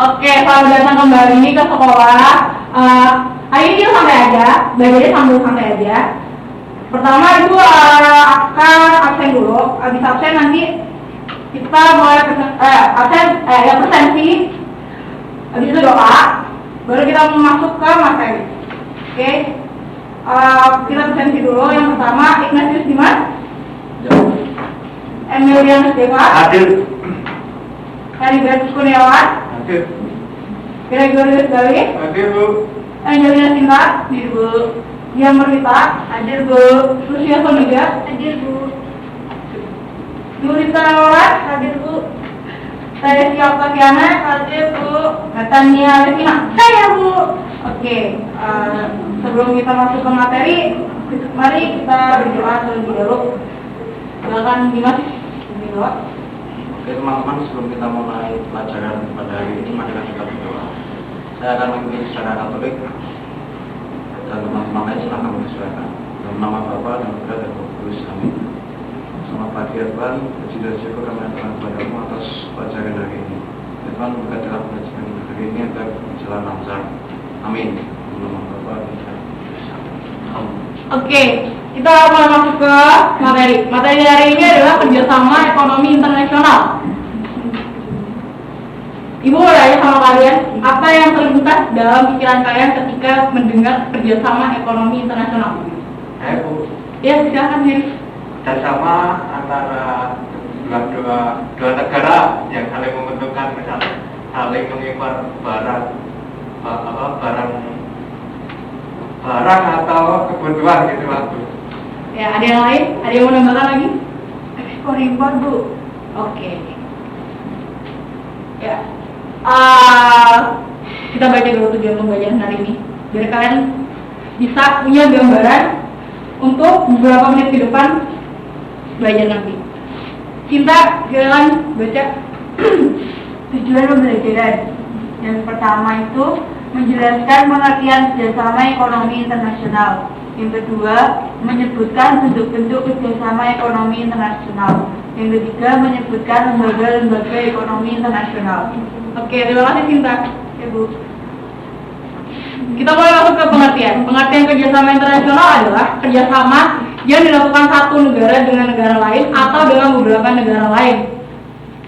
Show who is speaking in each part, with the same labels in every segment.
Speaker 1: Oke, selamat datang kembali ke sekolah. Hari ini kita santai aja, belajarnya sambil santai aja. Pertama itu akan absen dulu. Habis absen nanti kita mulai presentasi. Habis itu doa, baru kita masuk ke materi. Oke, kita presentasi dulu. Yang pertama Ignatius Dimas, Emilianus Deva,
Speaker 2: Hadir.
Speaker 1: Heribertus Kurniawan,
Speaker 2: Hadir.
Speaker 1: Gregorius Galih,
Speaker 2: Hadir, Bu.
Speaker 1: Angelina Sinta, hadir Bu. Dian Merlita, hadir Bu. Lucia Sonega, hadir Bu. Yulita Laura, hadir Bu. Saya Siapa Kiana, hadir Bu. Natania Levina, saya Bu. Oke, sebelum kita masuk ke materi, mari kita berdoa terlebih dahulu. Silakan Dimas, berdoa.
Speaker 2: Oke teman-teman, sebelum kita mulai pelajaran pada hari ini, mari kita berdoa. Saya akan mengikuti secara Katolik dan teman-teman lain silakan menyesuaikan. Dalam nama Bapa dan Putra dan Roh Kudus, amin. Selamat pagi ya Tuhan, puji dan syukur kami aturkan kepadamu atas pelajaran hari ini. Ya Tuhan, buka dalam pelajaran hari ini agar berjalan lancar. Amin. Dalam nama Bapa dan Putra dan Roh Kudus, amin.
Speaker 1: Oke, kita mulai masuk ke materi. Materi hari ini adalah kerjasama ekonomi internasional. Ibu mau tanya sama kalian, apa yang terlintas dalam pikiran kalian ketika mendengar kerjasama ekonomi internasional?
Speaker 2: Bu.
Speaker 1: Ya, silakan Heri.
Speaker 2: Kerjasama antara dua negara yang saling menguntungkan, misalnya saling mengimpor barang atau kebutuhan gitu waktu.
Speaker 1: Ya, ada yang lain? Ada yang mau nambahkan lagi? Ekspor impor Bu. Oke. Ya. Kita baca dulu tujuan pembelajaran hari ini, biar kalian bisa punya gambaran untuk beberapa menit ke depan belajar nanti. Cinta, silakan baca.
Speaker 3: Tujuan pembelajaran yang pertama itu menjelaskan pengertian kerjasama ekonomi internasional. Yang kedua, menyebutkan bentuk-bentuk kerjasama ekonomi internasional. Yang ketiga, menyebutkan lembaga-lembaga ekonomi internasional.
Speaker 1: Oke, terima kasih Cinta.
Speaker 3: Ya Bu.
Speaker 1: Kita mulai masuk ke pengertian. Pengertian kerjasama internasional adalah kerjasama yang dilakukan satu negara dengan negara lain atau dengan beberapa negara lain.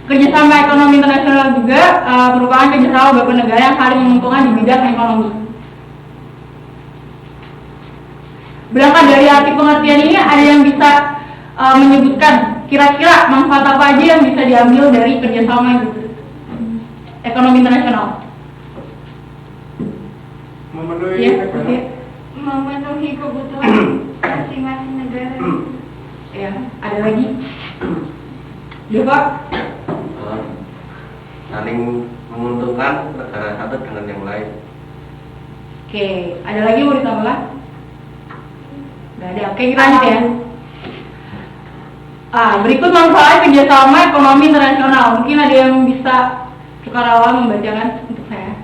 Speaker 1: Kerjasama ekonomi internasional juga merupakan kerjasama beberapa negara yang saling menguntungkan di bidang ekonomi. Berangkat dari arti pengertian ini, ada yang bisa menyebutkan kira-kira manfaat apa aja yang bisa diambil dari kerjasama ekonomi internasional?
Speaker 2: Memenuhi
Speaker 1: Ya,
Speaker 2: negara.
Speaker 1: oke.
Speaker 3: Memenuhi kebutuhan masing-masing negara.
Speaker 1: Ya, ada lagi? Deva?
Speaker 2: Saling menguntungkan negara satu dengan yang lain.
Speaker 1: Oke, ada lagi mau ditambah? Nggak ada. Oke, kita lanjut ya. Berikut manfaat kerjasama ekonomi internasional. Mungkin ada yang bisa sukarelawan membacakan untuk saya.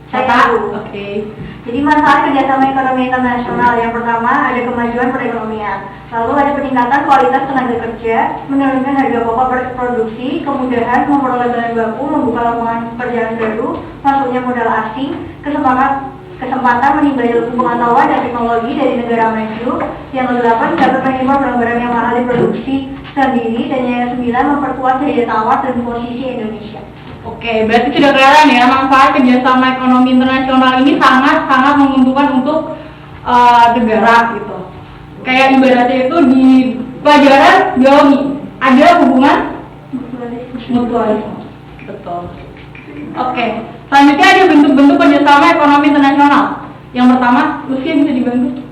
Speaker 3: Saya.
Speaker 1: Oke.
Speaker 3: Jadi manfaat kerjasama ekonomi internasional yang pertama ada kemajuan perekonomian, lalu ada peningkatan kualitas tenaga kerja, menurunkan harga pokok produksi, kemudahan memperoleh bahan baku, membuka lapangan pekerjaan baru, masuknya modal asing, kesempatan menimba ilmu pengetahuan dan teknologi dari negara maju. Yang kedelapan dapat mengimpor barang-barang yang mahal diproduksi sendiri, dan yang sembilan memperkuat daya tawar dan posisi Indonesia.
Speaker 1: Oke, berarti sudah kelihatan ya, manfaat kerjasama ekonomi internasional ini sangat-sangat menguntungkan untuk negara gitu. Kayak ibaratnya itu di pelajaran biologi ada hubungan mutualisme. Betul. Oke, selanjutnya ada bentuk-bentuk kerjasama ekonomi internasional. Yang pertama, Lucia bisa dibantu.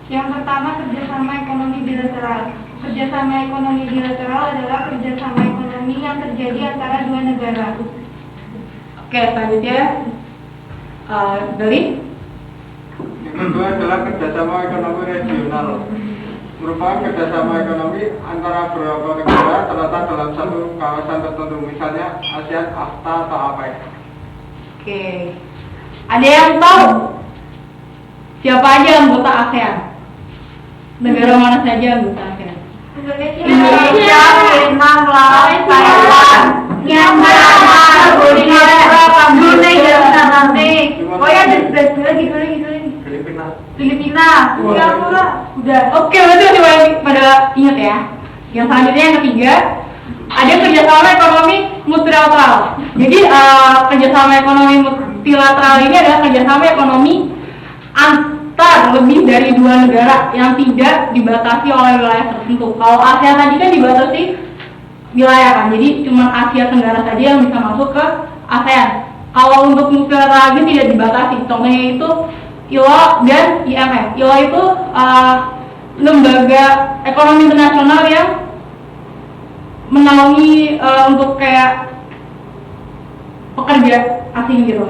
Speaker 3: Yang pertama, kerjasama ekonomi bilateral. Kerjasama ekonomi bilateral adalah kerjasama ekonomi yang terjadi antara dua negara.
Speaker 1: Oke, selanjutnya dari
Speaker 2: Yang kedua adalah kerjasama ekonomi regional. Merupakan kerjasama ekonomi antara beberapa negara terletak dalam satu kawasan tertentu, misalnya ASEAN, AFTA, atau APEC.
Speaker 1: Oke, ada yang tahu siapa aja anggota ASEAN? Negara mana saja anggota ASEAN?
Speaker 3: Indonesia, Vietnam, Laos, Thailand,
Speaker 1: Myanmar, Brunei,
Speaker 3: Singapura.
Speaker 1: Udah. Oke, berarti masih pada ingat ya. Yang selanjutnya yang ketiga, ada kerjasama ekonomi multilateral. Jadi kerjasama ekonomi multilateral ini adalah kerjasama ekonomi antar lebih dari dua negara yang tidak dibatasi oleh wilayah tertentu. Kalau Asia tadi kan dibatasi wilayah kan, jadi cuma Asia Tenggara saja yang bisa masuk ke ASEAN. Kalau untuk multilateral ini tidak dibatasi. Contohnya itu ILO dan IMF. ILO itu lembaga ekonomi internasional yang menaungi untuk kayak pekerja asing gitu.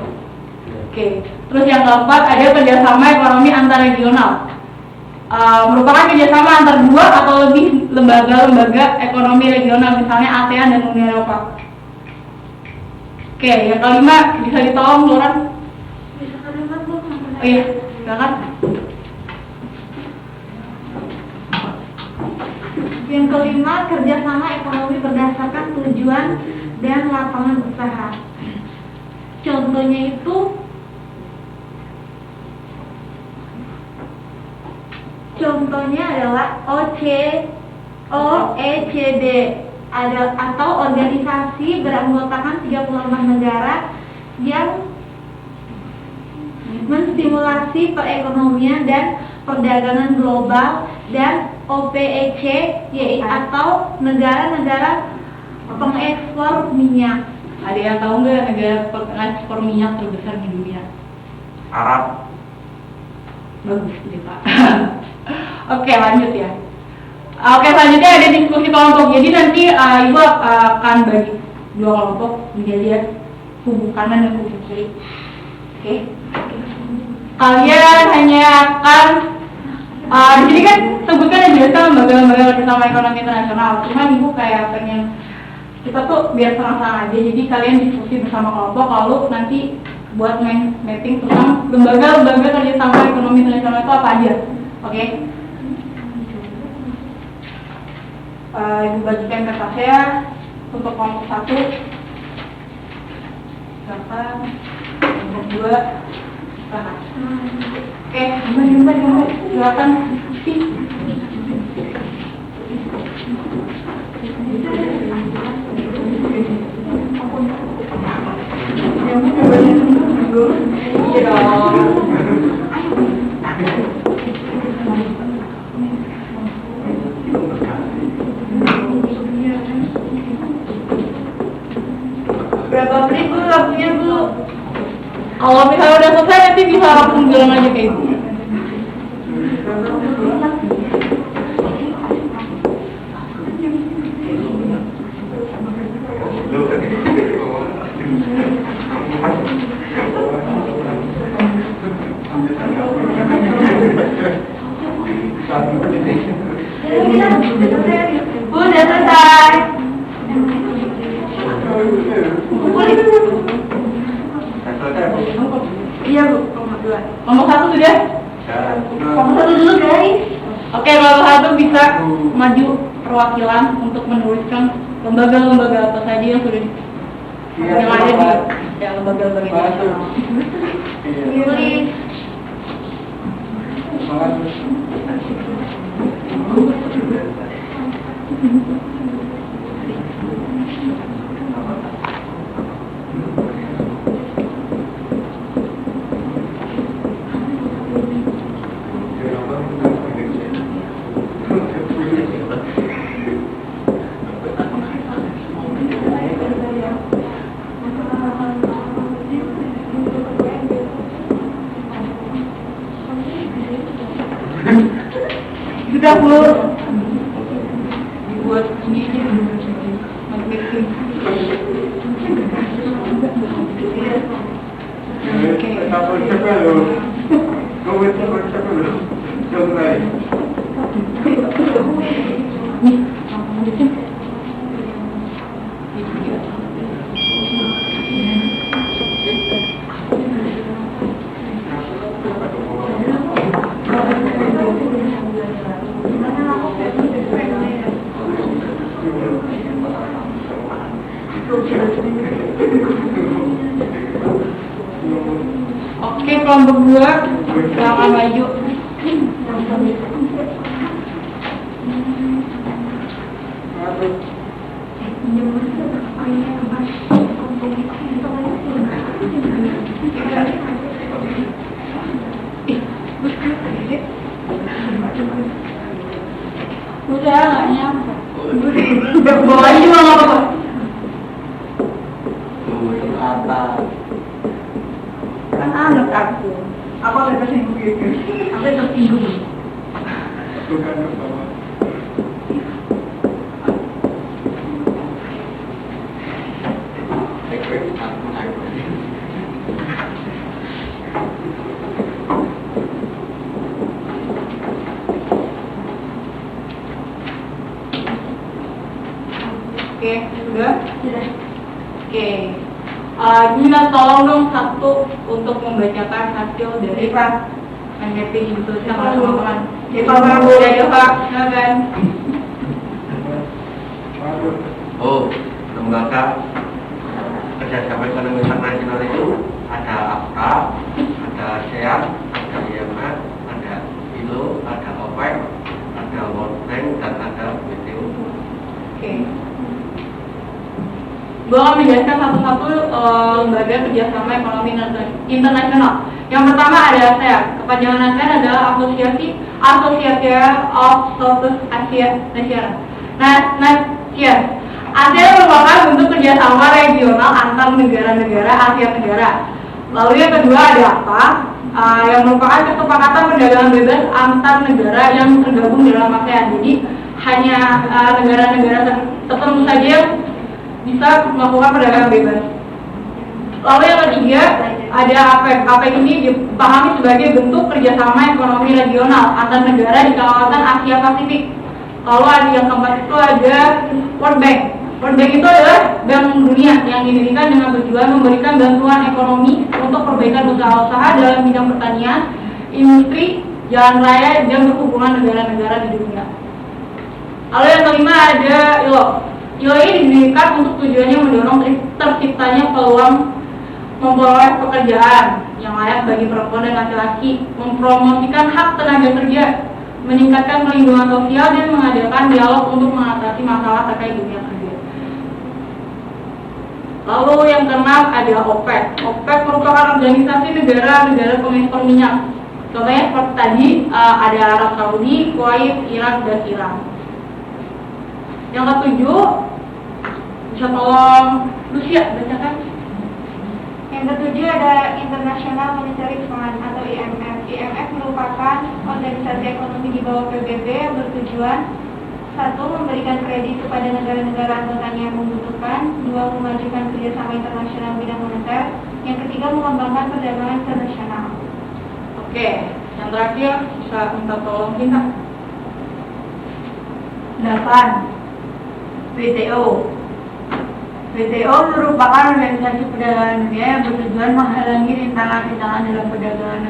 Speaker 1: Oke. Terus yang keempat ada kerjasama ekonomi antar regional. Merupakan kerjasama antar dua atau lebih lembaga-lembaga ekonomi regional, misalnya ASEAN dan Uni Eropa. Oke, yang kelima bisa ditolong Loren?
Speaker 3: Bisa kalimat Bu.
Speaker 1: Oh iya, silakan.
Speaker 3: Yang kelima, kerjasama ekonomi berdasarkan tujuan dan lapangan usaha. Contohnya itu adalah OECD atau organisasi beranggotakan 34 negara yang menstimulasi perekonomian dan perdagangan global, dan OPEC atau negara-negara pengekspor minyak.
Speaker 1: Ada yang tahu nggak negara pengekspor minyak terbesar di dunia?
Speaker 2: Arab.
Speaker 1: Bagus deh Pak. Oke, lanjut ya. Oke, selanjutnya ada diskusi kelompok. Jadi nanti Ibu akan bagi dua kelompok menjadi kubu kanan dan kubu kiri. Oke. Kalian hanya akan di sini kan sebutkan dan jelaskan lembaga-lembaga kerjasama ekonomi internasional. Cuma Ibu kayak pengen kita tuh biar terang-terang aja. Jadi kalian diskusi bersama kelompok, lalu nanti buat mapping tentang lembaga-lembaga kerjasama ekonomi internasional itu apa aja. Oke? Ibu bagikan kertasnya untuk kelompok 1, silakan. Kelompok 2, silakan. Oke, silakan. Iya dong. Berapa menit Bu waktunya Bu? Kalau misalnya udah selesai nanti bisa langsung bilang aja ke Ibu. Bu, udah selesai. Iya Bu, kelompok 2. Kelompok 1 sudah? Kelompok 1 dulu guys. Oke, kelompok 1 bisa maju perwakilan untuk menuliskan lembaga-lembaga apa saja yang sudah yang ada di lembaga-lembaga internasional. Tulis. Sudah Bu, dibuat ini aja, mapping. Oke, kelompok 2 silakan maju. Udah nggak nyampe. Bawa juga nggak apa-apa.
Speaker 2: Apa?
Speaker 3: Kan anak aku. Apa nggak tersinggung gitu?
Speaker 1: Sampai tersinggung. Oke, sudah?
Speaker 3: Sudah.
Speaker 1: Oke. Gina tolong dong satu untuk membacakan hasil dari
Speaker 3: Pak.
Speaker 1: mapping itu sama teman-teman.
Speaker 3: Pak Bu.
Speaker 1: Ya, Pak. Silakan.
Speaker 2: Oh, lembaga kerjasama ekonomi internasional itu ada AFTA, ada ASEAN, ada IMF, ada ILO, ada OPEC, ada World Bank, dan ada WTO.
Speaker 1: Oke. Gue akan menjelaskan satu-satu lembaga kerjasama ekonomi internasional. Yang pertama ada ASEAN. Kepanjangan ASEAN adalah Association of Southeast Asian Nations. ASEAN merupakan bentuk kerjasama regional antar negara-negara Asia Tenggara. Lalu yang kedua ada APA, yang merupakan kesepakatan perdagangan bebas antar negara yang tergabung dalam ASEAN. Jadi hanya negara-negara tertentu saja yang bisa melakukan perdagangan bebas. Lalu yang ketiga ada APEC. APEC ini dipahami sebagai bentuk kerjasama ekonomi regional antar negara di kawasan Asia Pasifik. Lalu ada yang keempat itu ada World Bank. World Bank itu adalah bank dunia yang didirikan dengan tujuan memberikan bantuan ekonomi untuk perbaikan usaha-usaha dalam bidang pertanian, industri, jalan raya, dan berhubungan negara-negara di dunia. Lalu yang kelima ada ILO. ILO ini didirikan untuk tujuannya mendorong terciptanya peluang memperoleh pekerjaan yang layak bagi perempuan dan laki-laki, mempromosikan hak tenaga kerja, meningkatkan perlindungan sosial, dan mengadakan dialog untuk mengatasi masalah terkait dunia kerja. Lalu yang keenam ada OPEC. OPEC merupakan organisasi negara-negara pengekspor minyak. Contohnya seperti tadi ada Arab Saudi, Kuwait, Irak, dan Iran. Yang ketujuh, bisa tolong Lucia bacakan.
Speaker 3: Yang ketujuh ada International Monetary Fund atau IMF. IMF merupakan organisasi ekonomi di bawah PBB yang bertujuan: 1. Memberikan kredit kepada negara-negara anggotanya yang membutuhkan. 2. Memajukan kerjasama internasional bidang moneter. Yang ketiga, mengembangkan perdagangan internasional.
Speaker 1: Oke, yang terakhir bisa minta tolong kita.
Speaker 3: 8. WTO. WTO merupakan organisasi perdagangan dunia yang bertujuan menghalangi rintangan-rintangan dalam perdagangan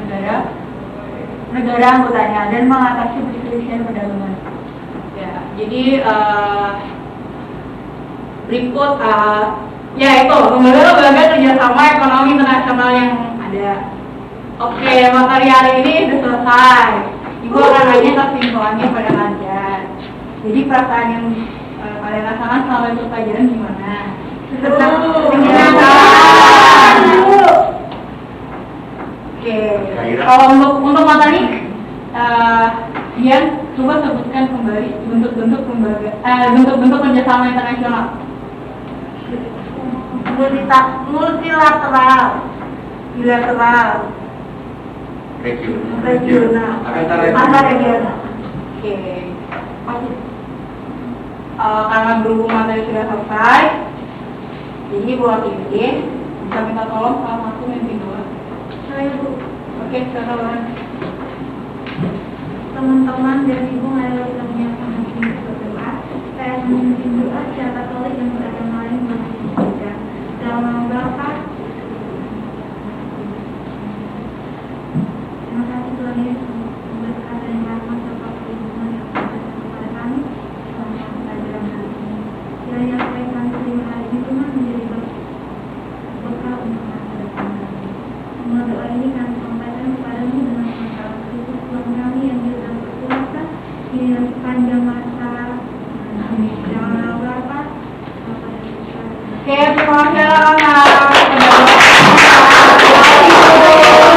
Speaker 3: negara anggotanya dan mengatasi perselisihan perdagangan.
Speaker 1: Ya, jadi berikut ya itu lembaga kerjasama ekonomi internasional yang ada. Oke, materi hari ini sudah selesai. Ibu akan nanya kesimpulannya pada kalian. Jadi perasaan yang kalian rasakan selama itu pelajaran gimana? Oke, kalau untuk materi Dian, coba sebutkan kembali bentuk-bentuk bentuk kerjasama internasional.
Speaker 3: Multilateral, bilateral, regional, antar regional.
Speaker 1: Oke, karena berhubung materi sudah selesai, jadi buat ini bisa minta tolong salah satu mimpi dua.
Speaker 3: Saya Bu,
Speaker 1: Oke, silakan.
Speaker 3: teman-teman dan Ibu marilah kita menyiapkan hati untuk berdoa. Saya memimpin doa secara Katolik dan beragama lain masih berbeda. Dalam nama Bapa. Terima kasih Tuhan Yesus berkat dan rahmat serta perlindungan yang ada kepada kami selama pelajaran hari ini. Kiranya apa yang kami terima hari ini Tuhan menjadi bekal untuk masa depan kami. Semua doa ini kami